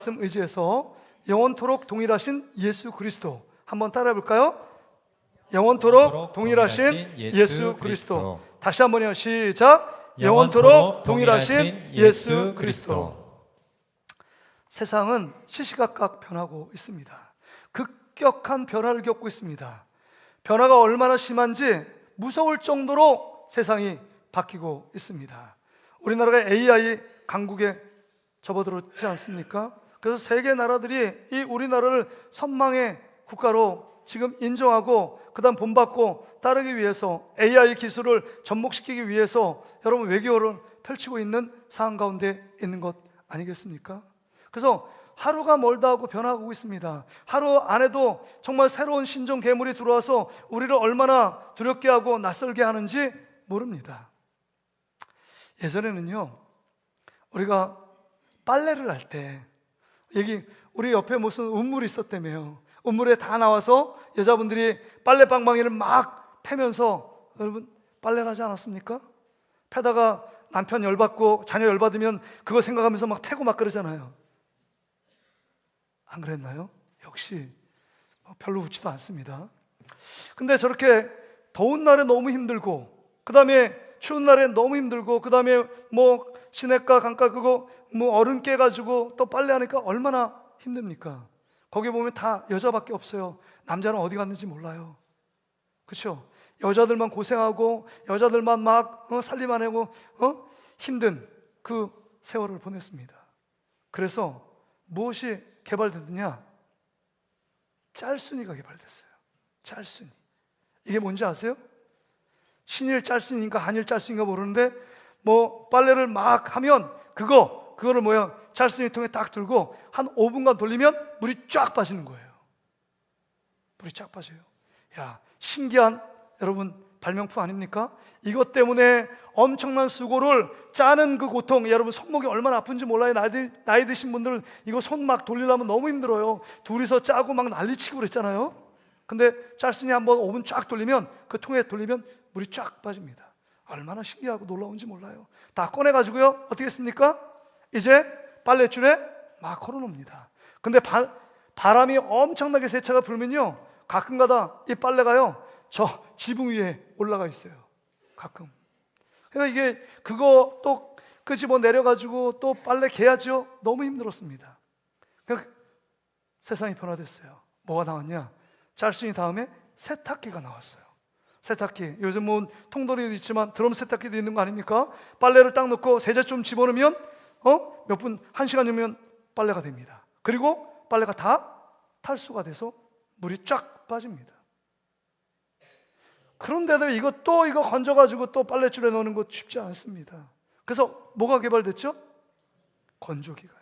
말씀 의지해서 영원토록 동일하신 예수 그리스도 한번 따라해 볼까요? 영원토록 동일하신 예수 그리스도. 다시 한번요. 시작. 영원토록 동일하신 예수 그리스도. 세상은 시시각각 변하고 있습니다. 급격한 변화를 겪고 있습니다. 변화가 얼마나 심한지 무서울 정도로 세상이 바뀌고 있습니다. 우리나라가 AI 강국에 접어들었지 않습니까? 그래서 세계 나라들이 이 우리나라를 선망의 국가로 지금 인정하고 그 다음 본받고 따르기 위해서 AI 기술을 접목시키기 위해서 여러분 외교를 펼치고 있는 상황 가운데 있는 것 아니겠습니까? 그래서 하루가 멀다 하고 변화하고 있습니다. 하루 안에도 정말 새로운 신종 괴물이 들어와서 우리를 얼마나 두렵게 하고 낯설게 하는지 모릅니다. 예전에는요, 우리가 빨래를 할 때 여기 우리 옆에 무슨 운물이 있었다며요. 운물에 다 나와서 여자분들이 빨래 방망이를 막 패면서 여러분 빨래를 하지 않았습니까? 패다가 남편 열받고 자녀 열받으면 그거 생각하면서 막 패고 막 그러잖아요. 안 그랬나요? 역시 별로 웃지도 않습니다. 근데 저렇게 더운 날에 너무 힘들고 그 다음에 추운 날에 너무 힘들고 그 다음에 뭐 시냇가 강가 그거 뭐 얼음 깨가지고 또 빨래하니까 얼마나 힘듭니까? 거기 보면 다 여자밖에 없어요. 남자는 어디 갔는지 몰라요. 그렇죠? 여자들만 고생하고 여자들만 막 살림만 하고 힘든 그 세월을 보냈습니다. 그래서 무엇이 개발됐느냐? 짤순이가 개발됐어요. 짤순이. 이게 뭔지 아세요? 신일 짤순이인가 한일 짤순이인가 모르는데 뭐 빨래를 막 하면 그거를 뭐야 짤순이 통에 딱 들고 한 5분간 돌리면 물이 쫙 빠지는 거예요. 물이 쫙 빠져요. 야, 신기한 여러분 발명품 아닙니까? 이것 때문에 엄청난 수고를 짜는 그 고통, 여러분 손목이 얼마나 아픈지 몰라요. 나이 드신 분들 이거 손 막 돌리려면 너무 힘들어요. 둘이서 짜고 막 난리치고 그랬잖아요. 근데 짤순이 한번 5분 쫙 돌리면 그 통에 돌리면 물이 쫙 빠집니다. 얼마나 신기하고 놀라운지 몰라요. 다 꺼내가지고요 어떻게 했습니까? 이제 빨랫줄에 막 걸어놓습니다. 근데 바람이 엄청나게 세차가 불면요 가끔가다 이 빨래가요 저 지붕 위에 올라가 있어요. 가끔. 그러니까 이게 그거 또 끄집어 내려가지고 또 빨래 개야죠. 너무 힘들었습니다. 그러니까 세상이 변화됐어요. 뭐가 나왔냐? 짤순이 다음에 세탁기가 나왔어요. 세탁기. 요즘 뭐 통돌이도 있지만 드럼 세탁기도 있는 거 아닙니까? 빨래를 딱 넣고 세제 좀 집어넣으면 몇 분, 1시간 정도면 빨래가 됩니다. 그리고 빨래가 다 탈수가 돼서 물이 쫙 빠집니다. 그런데도 이거 건져가지고 또 빨랫줄에 넣는 거 쉽지 않습니다. 그래서 뭐가 개발됐죠? 건조기가요.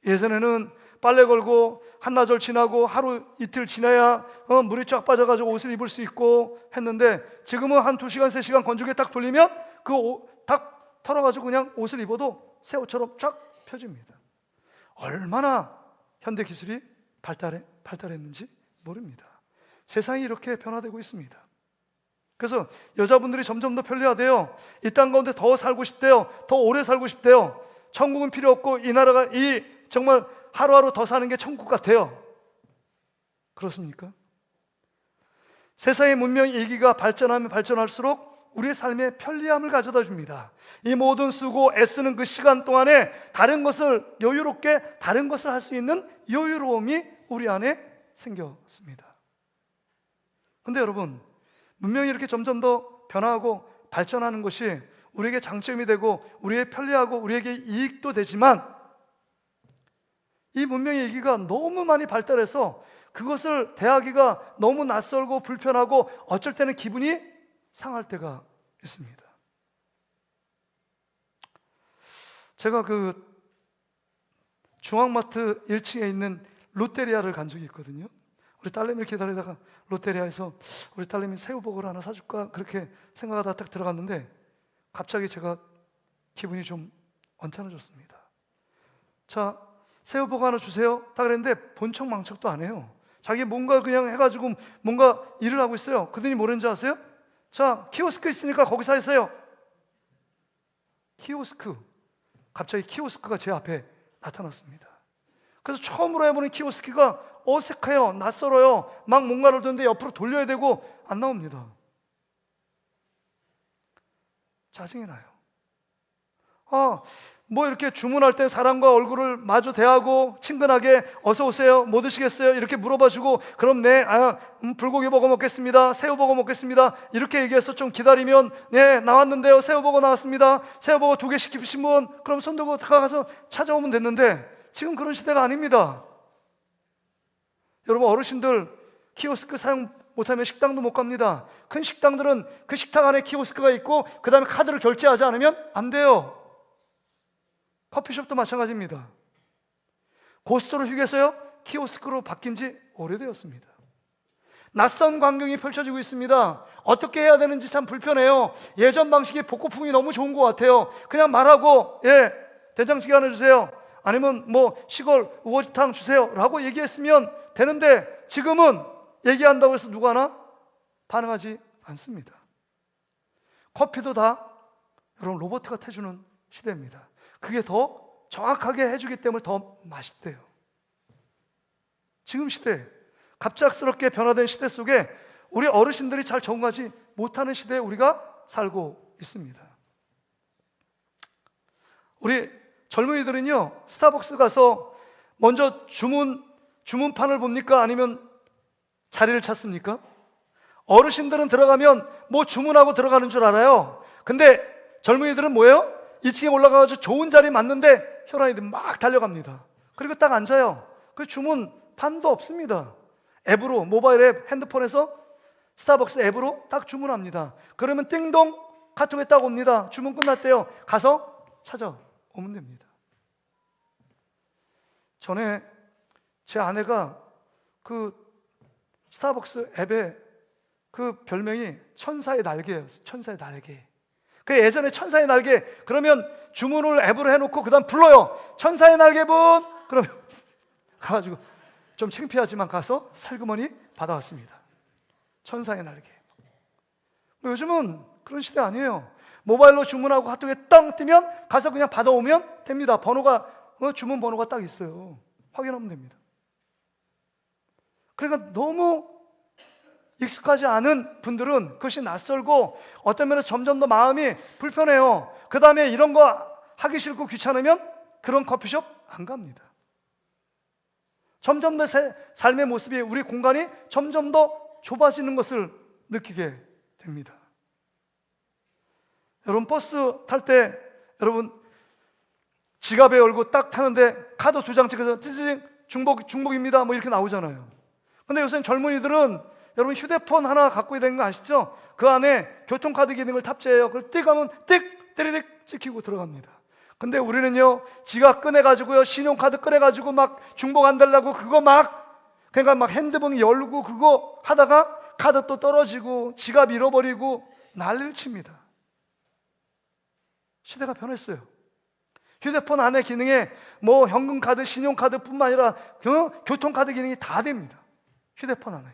예전에는 빨래 걸고 한나절 지나고 하루 이틀 지나야 물이 쫙 빠져가지고 옷을 입을 수 있고 했는데 지금은 한 2시간, 3시간 건조기에 딱 돌리면 딱 털어가지고 그냥 옷을 입어도 새 옷처럼 쫙 펴집니다. 얼마나 현대 기술이 발달했는지 모릅니다. 세상이 이렇게 변화되고 있습니다. 그래서 여자분들이 점점 더 편리하대요. 이 땅 가운데 더 살고 싶대요. 더 오래 살고 싶대요. 천국은 필요 없고 이 나라가 정말 하루하루 더 사는 게 천국 같아요. 그렇습니까? 세상의 문명 얘기가 발전하면 발전할수록 우리의 삶에 편리함을 가져다 줍니다. 이 모든 수고 애쓰는 그 시간 동안에 다른 것을 여유롭게 다른 것을 할 수 있는 여유로움이 우리 안에 생겼습니다. 근데 여러분, 문명이 이렇게 점점 더 변화하고 발전하는 것이 우리에게 장점이 되고 우리에게 편리하고 우리에게 이익도 되지만 이 문명의 얘기가 너무 많이 발달해서 그것을 대하기가 너무 낯설고 불편하고 어쩔 때는 기분이 상할 때가 있습니다. 제가 그 중앙마트 1층에 있는 롯데리아를 간 적이 있거든요. 우리 딸내미를 기다리다가 롯데리아에서 우리 딸내미 새우버거를 하나 사줄까 그렇게 생각하다 딱 들어갔는데 갑자기 제가 기분이 좀 언짢아졌습니다. 자, 새우버거 하나 주세요 딱 그랬는데 본척 망척도 안 해요. 자기 뭔가 그냥 해가지고 뭔가 일을 하고 있어요. 그들이 뭐랬는지 아세요? 자, 키오스크 있으니까 거기서 하세요. 키오스크. 갑자기 키오스크가 제 앞에 나타났습니다. 그래서 처음으로 해보는 키오스크가 어색해요. 낯설어요. 막 뭔가를 두는데 옆으로 돌려야 되고 안 나옵니다. 짜증이 나요. 뭐 이렇게 주문할 때 사람과 얼굴을 마주 대하고 친근하게 어서 오세요, 뭐 드시겠어요? 이렇게 물어봐주고 그럼 네, 불고기버거 먹겠습니다, 새우버거 먹겠습니다 이렇게 얘기해서 좀 기다리면 네, 나왔는데요, 새우버거 나왔습니다, 새우버거 2개 시키신 분 그럼 손 들고 다가가서 찾아오면 됐는데 지금 그런 시대가 아닙니다. 여러분, 어르신들 키오스크 사용 못하면 식당도 못 갑니다. 큰 식당들은 그 식당 안에 키오스크가 있고 그 다음에 카드를 결제하지 않으면 안 돼요. 커피숍도 마찬가지입니다. 고속도로 휴게소요, 키오스크로 바뀐 지 오래되었습니다. 낯선 광경이 펼쳐지고 있습니다. 어떻게 해야 되는지 참 불편해요. 예전 방식이 복고풍이 너무 좋은 것 같아요. 그냥 말하고 된장찌개 하나 주세요, 아니면 뭐 시골 우거지탕 주세요 라고 얘기했으면 되는데 지금은 얘기한다고 해서 누가 하나 반응하지 않습니다. 커피도 다 여러분 로봇가 태주는 시대입니다. 그게 더 정확하게 해주기 때문에 더 맛있대요. 지금 시대, 갑작스럽게 변화된 시대 속에 우리 어르신들이 잘 적응하지 못하는 시대에 우리가 살고 있습니다. 우리 젊은이들은요, 스타벅스 가서 먼저 주문판을 봅니까? 아니면 자리를 찾습니까? 어르신들은 들어가면 뭐 주문하고 들어가는 줄 알아요. 근데 젊은이들은 뭐예요? 2층에 올라가서 좋은 자리 맞는데 혈안이들 막 달려갑니다. 그리고 딱 앉아요. 그 주문판도 없습니다. 앱으로, 모바일 앱, 핸드폰에서 스타벅스 앱으로 딱 주문합니다. 그러면 띵동 카톡에 딱 옵니다. 주문 끝났대요. 가서 찾아오면 됩니다. 전에 제 아내가 그 스타벅스 앱에 그 별명이 천사의 날개예요. 천사의 날개. 그 예전에 천사의 날개 그러면 주문을 앱으로 해놓고 그 다음 불러요. 천사의 날개분, 그러면 가가지고 좀 창피하지만 가서 살그머니 받아왔습니다. 천사의 날개. 요즘은 그런 시대 아니에요. 모바일로 주문하고 카톡에 땅 뜨면 가서 그냥 받아오면 됩니다. 번호가 주문 번호가 딱 있어요. 확인하면 됩니다. 그러니까 너무 익숙하지 않은 분들은 그것이 낯설고 어떤 면에서 점점 더 마음이 불편해요. 그 다음에 이런 거 하기 싫고 귀찮으면 그런 커피숍 안 갑니다. 점점 더 삶의 모습이, 우리 공간이 점점 더 좁아지는 것을 느끼게 됩니다. 여러분, 버스 탈 때 여러분 지갑에 열고 딱 타는데 카드 2장 찍어서 찌징 중복입니다 뭐 이렇게 나오잖아요. 근데 요새 젊은이들은 여러분 휴대폰 하나 갖고 있는 거 아시죠? 그 안에 교통카드 기능을 탑재해요. 그걸 띡 하면 띡 띠리릭 찍히고 들어갑니다. 근데 우리는요, 지갑 꺼내가지고요, 신용카드 꺼내가지고 막 중복 안 달라고 그거 그러니까 막 핸드폰 열고 그거 하다가 카드 또 떨어지고 지갑 잃어버리고 난리를 칩니다. 시대가 변했어요. 휴대폰 안에 기능에 뭐 현금카드, 신용카드뿐만 아니라 교통카드 기능이 다 됩니다. 휴대폰 안에.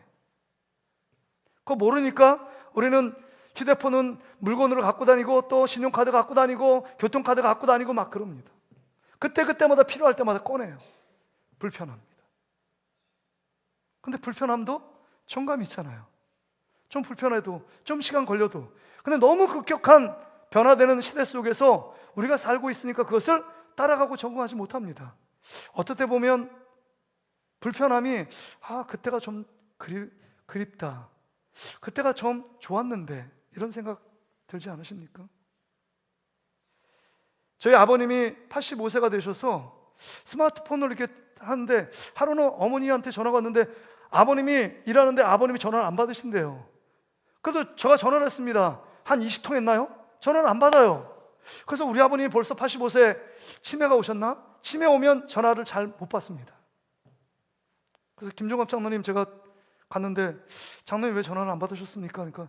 그거 모르니까 우리는 휴대폰은 물건으로 갖고 다니고 또 신용카드 갖고 다니고 교통카드 갖고 다니고 막 그럽니다. 그때마다 필요할 때마다 꺼내요. 불편합니다. 근데 불편함도 정감이 있잖아요. 좀 불편해도, 좀 시간 걸려도. 근데 너무 급격한 변화되는 시대 속에서 우리가 살고 있으니까 그것을 따라가고 적응하지 못합니다. 어떨 때 보면 불편함이 그때가 좀 그립다, 그때가 좀 좋았는데, 이런 생각 들지 않으십니까? 저희 아버님이 85세가 되셔서 스마트폰을 이렇게 하는데 하루는 어머니한테 전화가 왔는데 아버님이 일하는데 아버님이 전화를 안 받으신대요. 그래도 제가 전화를 했습니다. 한 20통 했나요? 전화를 안 받아요. 그래서 우리 아버님이 벌써 85세, 치매가 오셨나? 치매 오면 전화를 잘 못 받습니다. 그래서 김종갑 장로님 제가 갔는데, 장로님 왜 전화를 안 받으셨습니까? 그러니까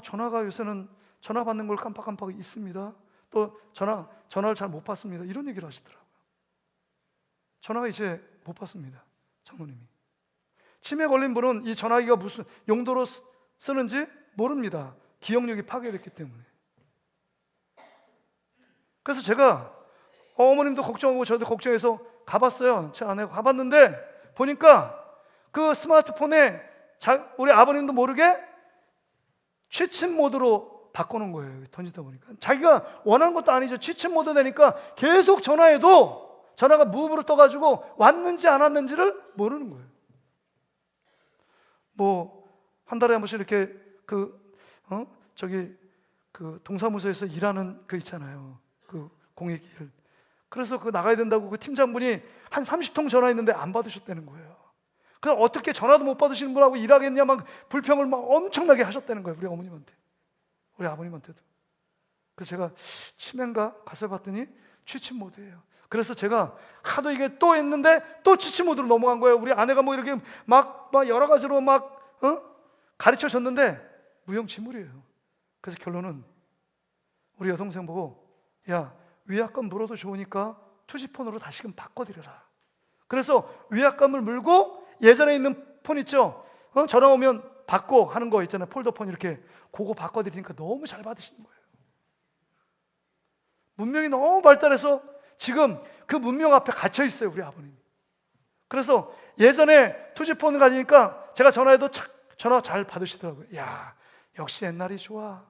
전화가 요새는 전화 받는 걸 깜빡깜빡 있습니다. 또 전화를 잘 못 받습니다. 이런 얘기를 하시더라고요. 전화가 이제 못 받습니다. 장로님이. 치매 걸린 분은 이 전화기가 무슨 용도로 쓰는지 모릅니다. 기억력이 파괴됐기 때문에. 그래서 제가 어머님도 걱정하고 저도 걱정해서 가봤어요. 제 아내가 가봤는데 보니까 그 스마트폰에 우리 아버님도 모르게 취침 모드로 바꿔놓은 거예요. 던지다 보니까 자기가 원하는 것도 아니죠. 취침 모드 되니까 계속 전화해도 전화가 무음으로 떠가지고 왔는지 안 왔는지를 모르는 거예요. 뭐 한 달에 한 번씩 이렇게 그 동사무소에서 일하는 그 있잖아요. 그 공익일. 그래서 그 나가야 된다고 그 팀장분이 한 30통 전화했는데 안 받으셨다는 거예요. 그래서 어떻게 전화도 못 받으시는 분하고 일하겠냐 막 불평을 막 엄청나게 하셨다는 거예요. 우리 어머님한테, 우리 아버님한테도. 그래서 제가 치매인가 가서 봤더니 취침 모드예요. 그래서 제가 하도 이게 또 했는데 또 취침 모드로 넘어간 거예요. 우리 아내가 뭐 이렇게 막 여러 가지로 막 가르쳐 줬는데 무용지물이에요. 그래서 결론은 우리 여동생 보고, 야, 위압감 물어도 좋으니까 투지폰으로 다시금 바꿔드려라. 그래서 위압감을 물고 예전에 있는 폰 있죠? 전화 오면 받고 하는 거 있잖아요. 폴더폰 이렇게. 그거 바꿔드리니까 너무 잘 받으시는 거예요. 문명이 너무 발달해서 지금 그 문명 앞에 갇혀 있어요, 우리 아버님이. 그래서 예전에 투지폰을 가지니까 제가 전화해도 전화 잘 받으시더라고요. 야, 역시 옛날이 좋아.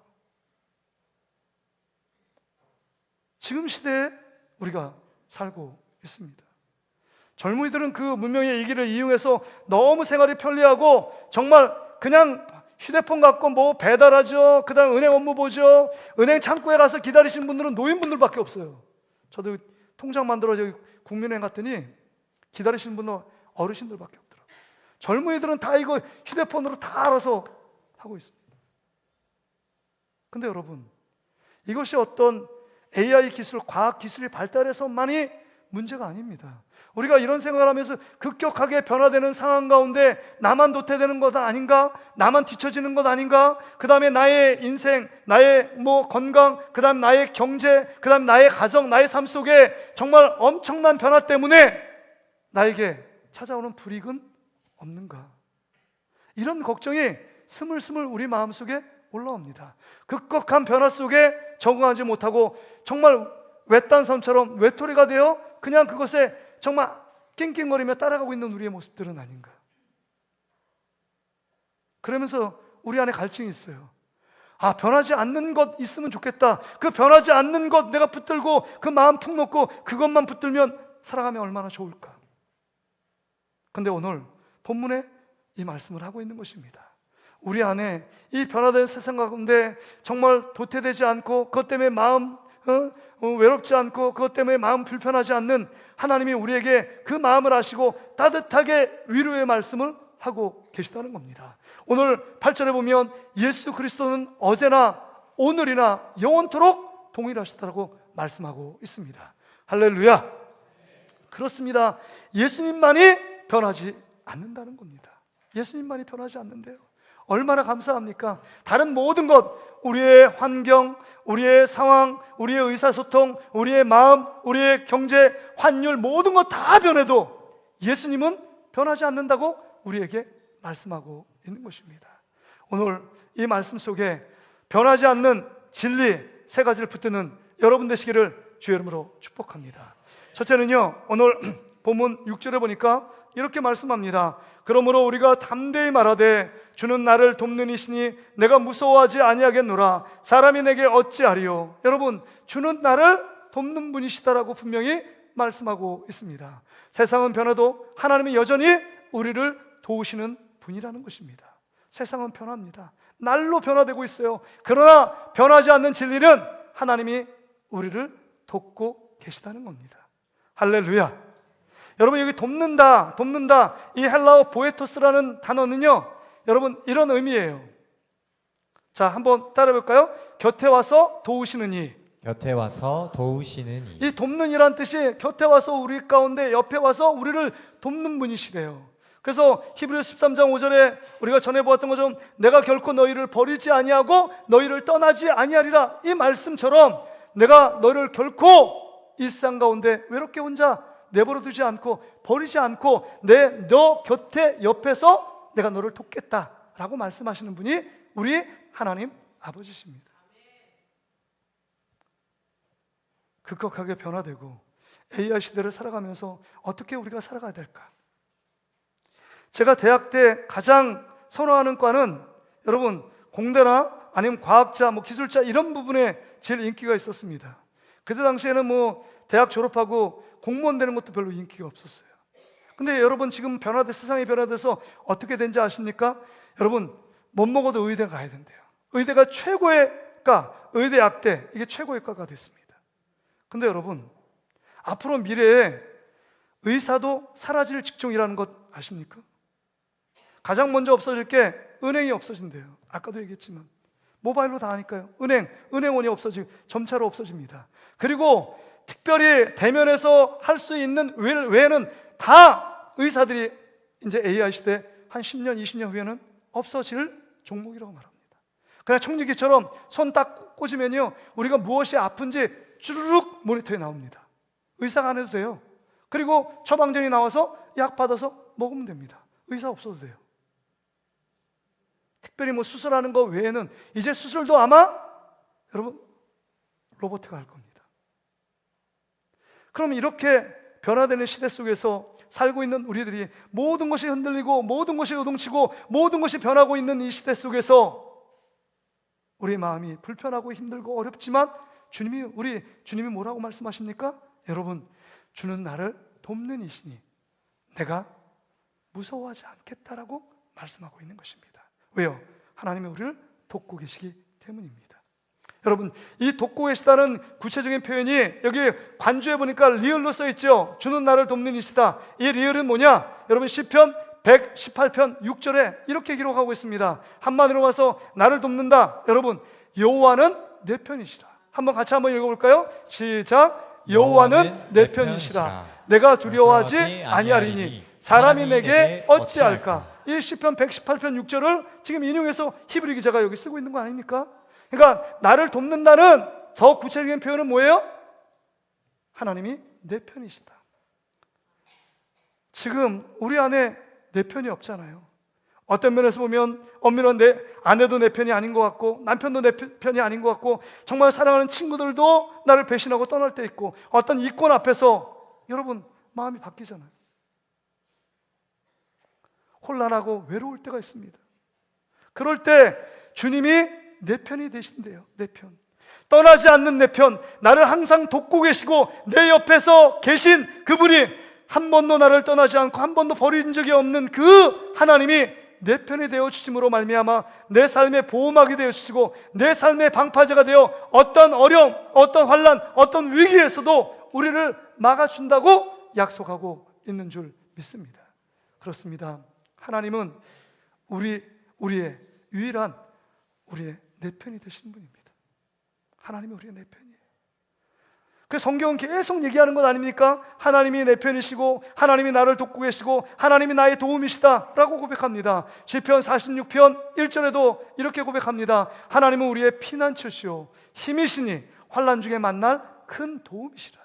지금 시대에 우리가 살고 있습니다. 젊은이들은 그 문명의 이기를 이용해서 너무 생활이 편리하고 정말 그냥 휴대폰 갖고 뭐 배달하죠. 그 다음 은행 업무 보죠. 은행 창구에 가서 기다리시는 분들은 노인분들밖에 없어요. 저도 통장 만들어 저기 국민은행 갔더니 기다리시는 분은 어르신들밖에 없더라고요. 젊은이들은 다 이거 휴대폰으로 다 알아서 하고 있습니다. 근데 여러분, 이것이 어떤 AI 기술, 과학 기술이 발달해서만이 문제가 아닙니다. 우리가 이런 생각을 하면서 급격하게 변화되는 상황 가운데 나만 도태되는 것 아닌가? 나만 뒤처지는 것 아닌가? 그 다음에 나의 인생, 나의 건강, 그 다음 나의 경제, 그 다음 나의 가정, 나의 삶 속에 정말 엄청난 변화 때문에 나에게 찾아오는 불이익은 없는가? 이런 걱정이 스물스물 우리 마음속에 올라옵니다. 급격한 변화 속에 적응하지 못하고 정말 외딴 섬처럼 외톨이가 되어 그냥 그것에 정말 낑낑거리며 따라가고 있는 우리의 모습들은 아닌가? 그러면서 우리 안에 갈증이 있어요. 아, 변하지 않는 것 있으면 좋겠다. 그 변하지 않는 것 내가 붙들고 그 마음 푹 놓고 그것만 붙들면 살아가면 얼마나 좋을까? 근데 오늘 본문에 이 말씀을 하고 있는 것입니다. 우리 안에 이 변화된 세상 가운데 정말 도태되지 않고 그것 때문에 마음 외롭지 않고 그것 때문에 마음 불편하지 않는 하나님이 우리에게 그 마음을 아시고 따뜻하게 위로의 말씀을 하고 계시다는 겁니다. 오늘 8절에 보면 예수 그리스도는 어제나 오늘이나 영원토록 동일하시다고 말씀하고 있습니다. 할렐루야. 그렇습니다. 예수님만이 변하지 않는다는 겁니다. 예수님만이 변하지 않는데요. 얼마나 감사합니까? 다른 모든 것, 우리의 환경, 우리의 상황, 우리의 의사소통, 우리의 마음, 우리의 경제, 환율 모든 것 다 변해도 예수님은 변하지 않는다고 우리에게 말씀하고 있는 것입니다. 오늘 이 말씀 속에 변하지 않는 진리 세 가지를 붙드는 여러분 되시기를 주의 이름으로 축복합니다. 첫째는요, 오늘 본문 6절에 보니까 이렇게 말씀합니다. 그러므로 우리가 담대히 말하되 주는 나를 돕는 이시니 내가 무서워하지 아니하겠노라. 사람이 내게 어찌하리요. 여러분, 주는 나를 돕는 분이시다라고 분명히 말씀하고 있습니다. 세상은 변해도 하나님이 여전히 우리를 도우시는 분이라는 것입니다. 세상은 변합니다. 날로 변화되고 있어요. 그러나 변하지 않는 진리는 하나님이 우리를 돕고 계시다는 겁니다. 할렐루야. 여러분, 여기 돕는다 이 헬라어 보에토스라는 단어는요, 여러분 이런 의미예요. 자, 한번 따라해 볼까요? 곁에 와서 도우시는 이. 곁에 와서 도우시는 이. 이 돕는 이란 뜻이 곁에 와서 우리 가운데 옆에 와서 우리를 돕는 분이시래요. 그래서 히브리서 13장 5절에 우리가 전에 보았던 것처럼 내가 결코 너희를 버리지 아니하고 너희를 떠나지 아니하리라, 이 말씀처럼 내가 너를 결코 이 세상 가운데 외롭게 혼자 내버려 두지 않고 버리지 않고 너 곁에 옆에서 내가 너를 돕겠다라고 말씀하시는 분이 우리 하나님 아버지십니다. 급격하게 변화되고 AI 시대를 살아가면서 어떻게 우리가 살아가야 될까? 제가 대학 때 가장 선호하는 과는 여러분 공대나 아니면 과학자, 기술자 이런 부분에 제일 인기가 있었습니다. 그때 당시에는 대학 졸업하고 공무원 되는 것도 별로 인기가 없었어요. 근데 여러분 지금 세상이 변화돼서 어떻게 된지 아십니까? 여러분 못 먹어도 의대 가야 된대요. 의대가 최고의 과, 의대 약대 이게 최고의 과가 됐습니다. 근데 여러분 앞으로 미래에 의사도 사라질 직종이라는 것 아십니까? 가장 먼저 없어질 게 은행이 없어진대요. 아까도 얘기했지만 모바일로 다 하니까요. 은행원이 없어지고 점차로 없어집니다. 그리고 특별히 대면에서 할 수 있는 외에는 다 의사들이 이제 AI 시대 한 10년, 20년 후에는 없어질 종목이라고 말합니다. 그냥 청지기처럼 손 딱 꽂으면요, 우리가 무엇이 아픈지 쭈르륵 모니터에 나옵니다. 의사가 안 해도 돼요. 그리고 처방전이 나와서 약 받아서 먹으면 됩니다. 의사 없어도 돼요. 특별히 수술하는 거 외에는 이제 수술도 아마 여러분 로봇가 할 겁니다. 그럼 이렇게 변화되는 시대 속에서 살고 있는 우리들이 모든 것이 흔들리고 모든 것이 요동치고 모든 것이 변하고 있는 이 시대 속에서 우리 마음이 불편하고 힘들고 어렵지만 주님이 뭐라고 말씀하십니까? 여러분, 주는 나를 돕는 이시니 내가 무서워하지 않겠다라고 말씀하고 있는 것입니다. 왜요? 하나님이 우리를 돕고 계시기 때문입니다. 여러분, 이 돕고 계시다는 구체적인 표현이 여기 관주에 보니까 리을로 써 있죠. 주는 나를 돕는 이시다. 이 리을은 뭐냐? 여러분 시편 118편 6절에 이렇게 기록하고 있습니다. 한마디로 와서 나를 돕는다. 여러분, 여호와는 내 편이시라. 한번 읽어볼까요? 시작. 여호와는 내 편이시라. 내가 두려워하지 아니하리니 사람이 내게 어찌할까? 이 시편 118편 6절을 지금 인용해서 히브리 기자가 여기 쓰고 있는 거 아닙니까? 그러니까 나를 돕는다는 더 구체적인 표현은 뭐예요? 하나님이 내 편이시다. 지금 우리 안에 내 편이 없잖아요. 어떤 면에서 보면 엄밀한 내 아내도 내 편이 아닌 것 같고 남편도 내 편이 아닌 것 같고 정말 사랑하는 친구들도 나를 배신하고 떠날 때 있고 어떤 이권 앞에서 여러분 마음이 바뀌잖아요. 혼란하고 외로울 때가 있습니다. 그럴 때 주님이 내 편이 되신대요. 내 편. 떠나지 않는 내 편, 나를 항상 돕고 계시고 내 옆에서 계신 그분이 한 번도 나를 떠나지 않고 한 번도 버린 적이 없는 그 하나님이 내 편이 되어 주심으로 말미암아 내 삶의 보호막이 되어 주시고 내 삶의 방파제가 되어 어떤 어려움, 어떤 환난, 어떤 위기에서도 우리를 막아준다고 약속하고 있는 줄 믿습니다. 그렇습니다. 하나님은 우리의 유일한 우리의 내 편이 되신 분입니다. 하나님이 우리의 내 편이에요. 그 성경은 계속 얘기하는 것 아닙니까? 하나님이 내 편이시고 하나님이 나를 돕고 계시고 하나님이 나의 도움이시다 라고 고백합니다. 시편 46편 1절에도 이렇게 고백합니다. 하나님은 우리의 피난처시오 힘이시니 환난 중에 만날 큰 도움이시라.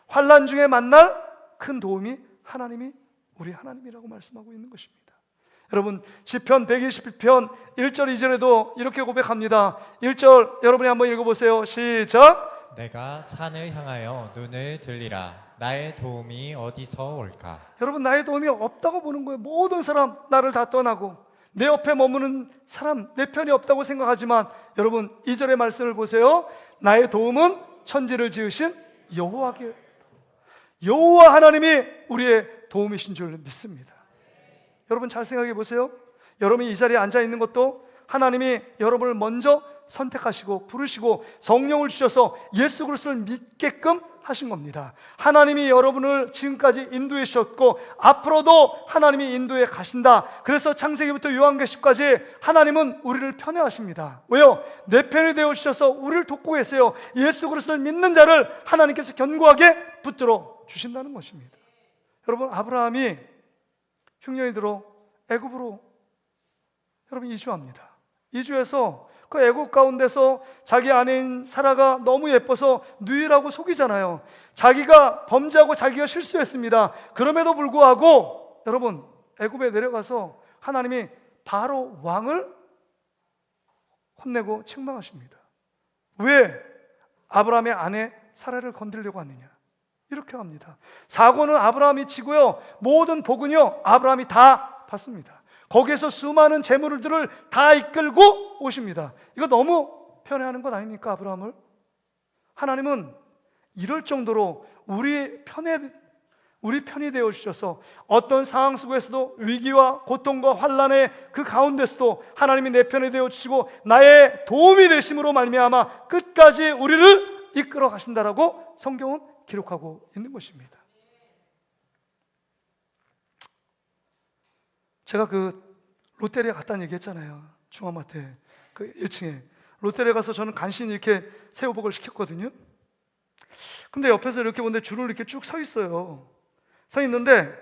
환난 중에 만날 큰 도움이 우리 하나님이라고 말씀하고 있는 것입니다. 여러분 시편 121편 1절 2절에도 이렇게 고백합니다. 1절 여러분이 한번 읽어보세요. 시작. 내가 산을 향하여 눈을 들리라. 나의 도움이 어디서 올까? 여러분 나의 도움이 없다고 보는 거예요. 모든 사람 나를 다 떠나고 내 옆에 머무는 사람 내 편이 없다고 생각하지만 여러분 2절의 말씀을 보세요. 나의 도움은 천지를 지으신 여호와께 여호와 하나님이 우리의 도움이신 줄 믿습니다. 여러분 잘 생각해 보세요. 여러분이 이 자리에 앉아 있는 것도 하나님이 여러분을 먼저 선택하시고 부르시고 성령을 주셔서 예수 그리스도를 믿게끔 하신 겁니다. 하나님이 여러분을 지금까지 인도해 주셨고 앞으로도 하나님이 인도해 가신다. 그래서 창세기부터 요한계시까지 하나님은 우리를 편애하십니다. 왜요? 내 편이 되어 주셔서 우리를 돕고 계세요. 예수 그리스도를 믿는 자를 하나님께서 견고하게 붙들어 주신다는 것입니다. 여러분 아브라함이 흉년이 들어 애굽으로 여러분 이주합니다. 이주해서 그 애굽 가운데서 자기 아내인 사라가 너무 예뻐서 누이라고 속이잖아요. 자기가 범죄하고 자기가 실수했습니다. 그럼에도 불구하고 여러분 애굽에 내려가서 하나님이 바로 왕을 혼내고 책망하십니다. 왜 아브라함의 아내 사라를 건드리려고 하느냐? 이렇게 합니다. 사고는 아브라함이 치고요, 모든 복은요 아브라함이 다 받습니다. 거기에서 수많은 재물들을 다 이끌고 오십니다. 이거 너무 편애하는 것 아닙니까, 아브라함을? 하나님은 이럴 정도로 우리 편이 되어 주셔서 어떤 상황 속에서도 위기와 고통과 환난의 그 가운데서도 하나님이 내 편이 되어 주시고 나의 도움이 되심으로 말미암아 끝까지 우리를 이끌어 가신다라고 성경은 기록하고 있는 것입니다. 제가 그 롯데리아 갔다는 얘기 했잖아요. 중앙마트에 그 1층에 롯데리아 가서 저는 간신히 이렇게 새우복을 시켰거든요. 근데 옆에서 이렇게 보는데 줄을 이렇게 쭉 서 있어요. 서 있는데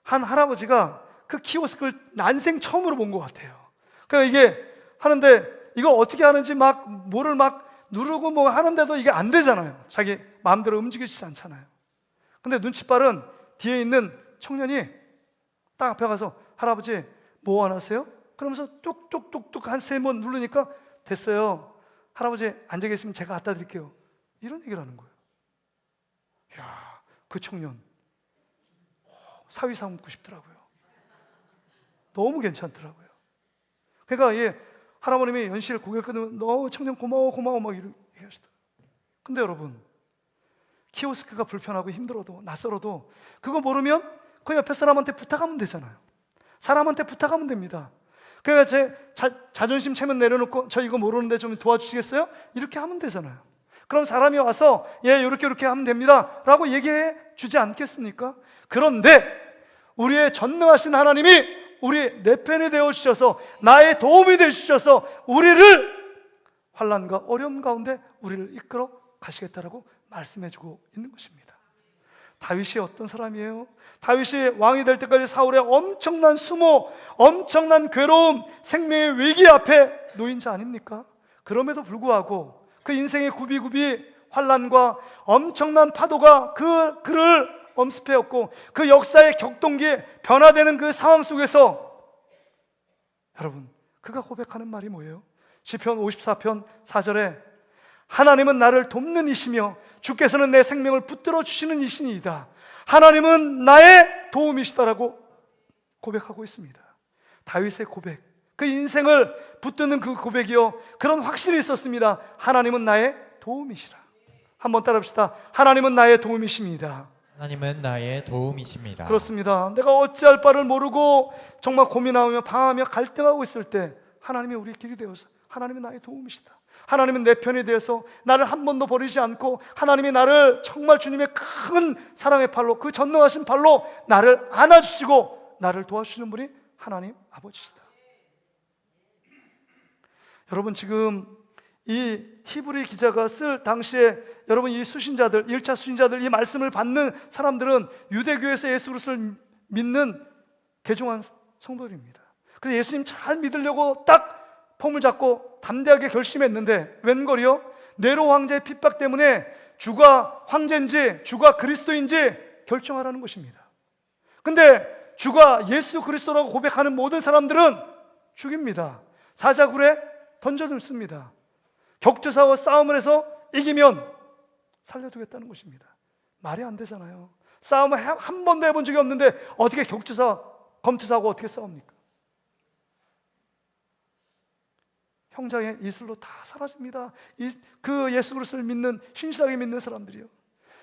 한 할아버지가 그 키오스크를 난생 처음으로 본 것 같아요. 그러니까 이게 하는데 이거 어떻게 하는지 막 뭐를 막 누르고 뭐 하는데도 이게 안 되잖아요. 자기 마음대로 움직이지 않잖아요. 근데 눈치 빠른 뒤에 있는 청년이 딱 앞에 가서 할아버지 뭐 원하세요? 그러면서 뚝뚝뚝뚝 한 3번 누르니까 됐어요. 할아버지 앉아 계시면 제가 갖다 드릴게요. 이런 얘기를 하는 거예요. 이야, 그 청년 사위 삼고 싶더라고요. 너무 괜찮더라고요. 그러니까 예, 할아버님이 연실 고개를 끄덕이면 너 청년 고마워 막 이렇게 하시더라고요. 근데 여러분, 키오스크가 불편하고 힘들어도 낯설어도 그거 모르면 그 옆에 사람한테 부탁하면 되잖아요. 사람한테 부탁하면 됩니다. 그러니까 제 자존심 체면 내려놓고 저 이거 모르는데 좀 도와주시겠어요? 이렇게 하면 되잖아요. 그럼 사람이 와서 예, 이렇게 하면 됩니다 라고 얘기해 주지 않겠습니까? 그런데 우리의 전능하신 하나님이 우리 내 편이 되어주셔서 나의 도움이 되어주셔서 우리를 환난과 어려움 가운데 우리를 이끌어 가시겠다라고 말씀해주고 있는 것입니다. 다윗이 어떤 사람이에요? 다윗이 왕이 될 때까지 사울의 엄청난 수모, 엄청난 괴로움, 생명의 위기 앞에 놓인 자 아닙니까? 그럼에도 불구하고 그 인생의 굽이굽이 환난과 엄청난 파도가 그를 엄습해왔고 그 역사의 격동기에 변화되는 그 상황 속에서 여러분, 그가 고백하는 말이 뭐예요? 시편 54편 4절에 하나님은 나를 돕는 이시며 주께서는 내 생명을 붙들어 주시는 이시니이다. 하나님은 나의 도움이시다라고 고백하고 있습니다. 다윗의 고백, 그 인생을 붙드는 그 고백이요, 그런 확신이 있었습니다. 하나님은 나의 도움이시라. 한번 따라합시다. 하나님은 나의 도움이십니다. 하나님은 나의 도움이십니다. 그렇습니다. 내가 어찌할 바를 모르고 정말 고민하며 방황하며 갈등하고 있을 때 하나님이 우리의 길이 되어서 하나님은 나의 도움이시다. 하나님은 내 편이 되어서 나를 한 번도 버리지 않고 하나님이 나를 정말 주님의 큰 사랑의 팔로, 그 전능하신 팔로 나를 안아주시고 나를 도와주시는 분이 하나님 아버지시다. 여러분, 지금 이 히브리 기자가 쓸 당시에 여러분 이 수신자들, 1차 수신자들, 이 말씀을 받는 사람들은 유대교에서 예수 그리스도를 믿는 개종한 성도들입니다. 그래서 예수님 잘 믿으려고 딱 폼을 잡고 담대하게 결심했는데 웬걸이요? 네로 황제의 핍박 때문에 주가 황제인지 주가 그리스도인지 결정하라는 것입니다. 근데 주가 예수 그리스도라고 고백하는 모든 사람들은 죽입니다. 사자굴에 던져놓습니다. 격투사와 싸움을 해서 이기면 살려두겠다는 것입니다. 말이 안 되잖아요. 싸움을 한 번도 해본 적이 없는데 어떻게 격투사, 검투사하고 어떻게 싸웁니까? 형장의 이슬로 다 사라집니다. 그 예수 그리스도를 믿는, 신실하게 믿는 사람들이요.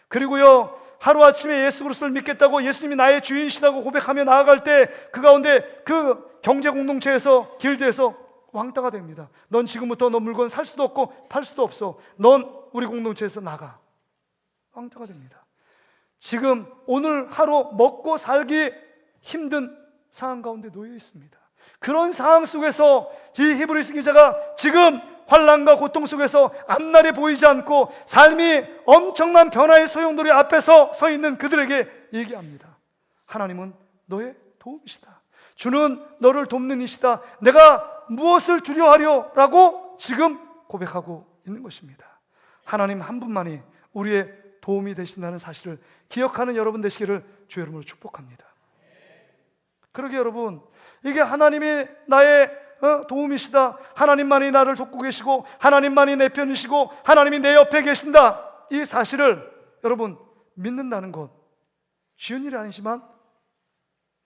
그리고요, 하루아침에 예수 그리스도를 믿겠다고 예수님이 나의 주인이시라고 고백하며 나아갈 때 그 가운데 그 경제 공동체에서, 길드에서 왕따가 됩니다. 넌 지금부터 너 물건 살 수도 없고 팔 수도 없어. 넌 우리 공동체에서 나가. 왕따가 됩니다. 지금 오늘 하루 먹고 살기 힘든 상황 가운데 놓여 있습니다. 그런 상황 속에서 이 히브리서 기자가 지금 환난과 고통 속에서 앞날이 보이지 않고 삶이 엄청난 변화의 소용돌이 앞에서 서 있는 그들에게 얘기합니다. 하나님은 너의 도움이시다. 주는 너를 돕는 이시다. 내가 무엇을 두려워하려? 라고 지금 고백하고 있는 것입니다. 하나님 한 분만이 우리의 도움이 되신다는 사실을 기억하는 여러분 되시기를 주의 이름으로 축복합니다. 그러게 여러분, 이게 하나님이 나의 도움이시다, 하나님만이 나를 돕고 계시고 하나님만이 내 편이시고 하나님이 내 옆에 계신다, 이 사실을 여러분 믿는다는 것 쉬운 일이 아니지만